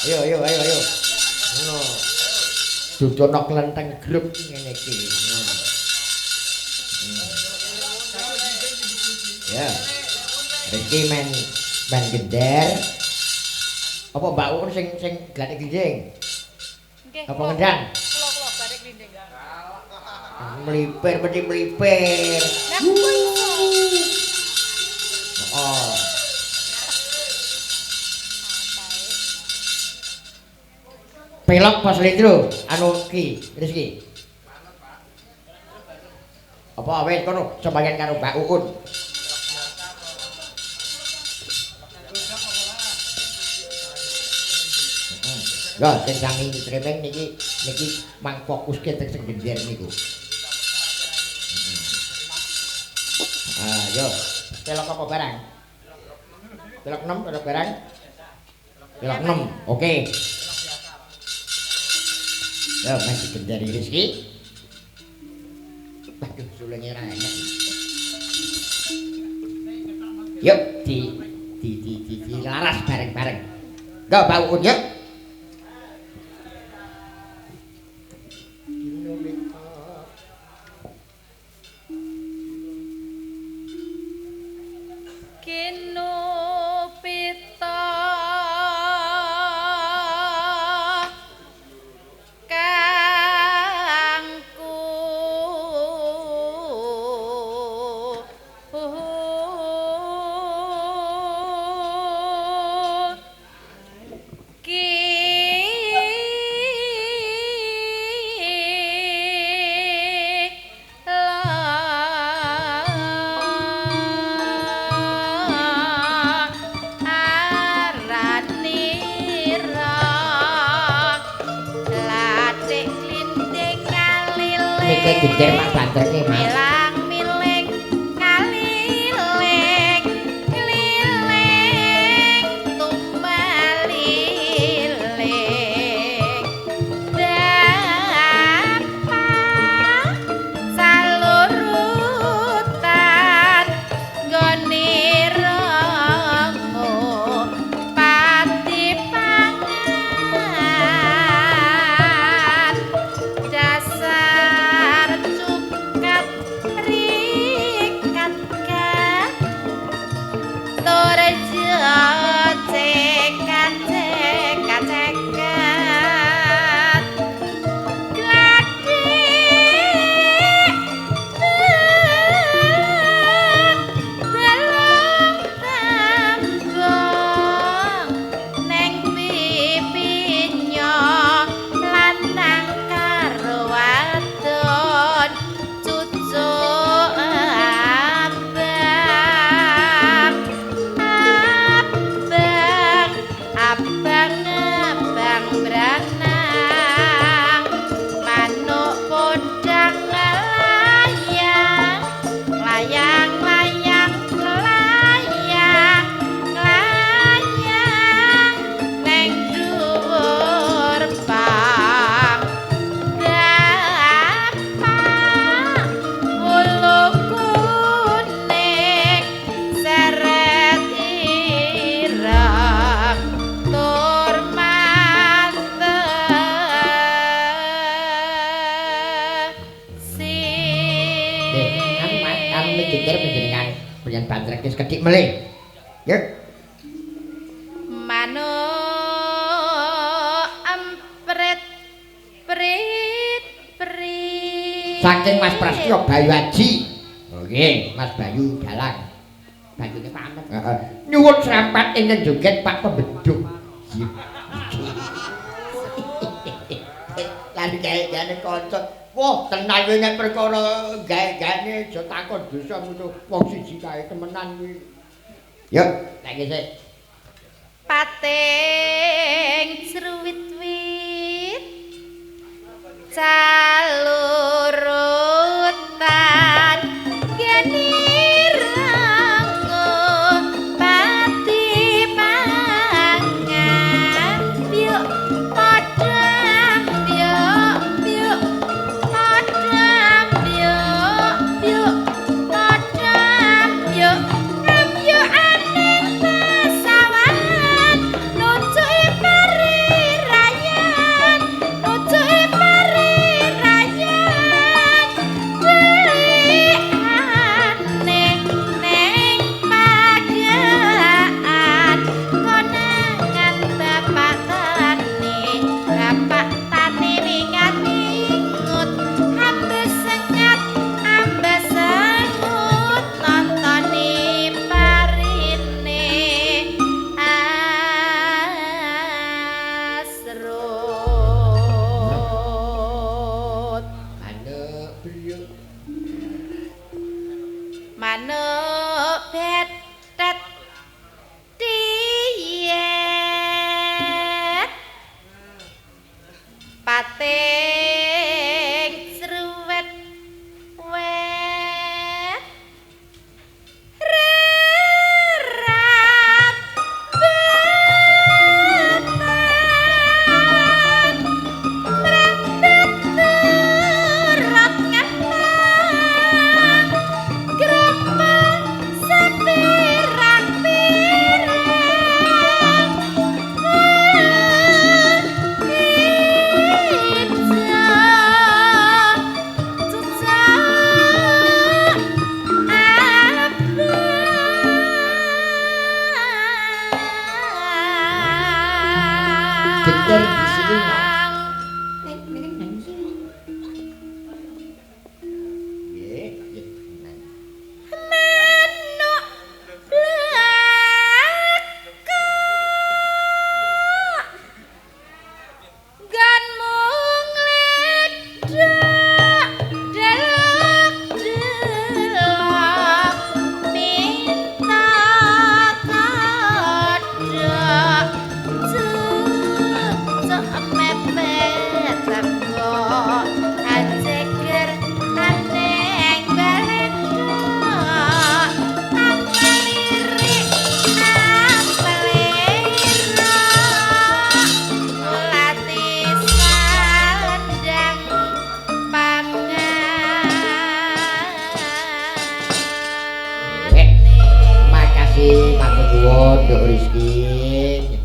Ayo ayo. Ngono. Dudono klenteng grup ngene iki. Ya. Iki men gender. Apa Mbak Uun sing glatik ginjing? Nggih. Apa ngendang? Kula glatik ginjing. Melipir mesti melipir. Lah kok iso? Oh. Pelok pas lindro anu ki Rizki. Apa awet kono sembahyang karo Mbak Uun. Ya, sing sami tremeng niki mang fokuske teng sing gender niku. Yo, pelok apa barang? Pelok 6 pelok barang? Pelok 6. Oke. Ya, masih gender Rizki. Aduh, sulenge ra enak. Yuk, di laras bareng-bareng. Go, bau Uun yuk. Gender mak banterke Mas. Bantrek wis kedik melih. Yuk. Manuk empret prit prit. Saking Mas Prasetyo Bayu Haji. Nggih, Mas Bayu Dalang. Bajune pamit. Heeh. Nyuwun serapat ing joget Pak Pembeduk. Lan gawe-gawe kanca. Wah, tenan kowe nek perkara gawe-gawe aja takon dosa ngono. Wong siji kae temenan kuwi. Yuk, lagi sik. Pating sruwit-wit calurutan mater di sini mah. Makasih matur nuwun Nduk Rizky.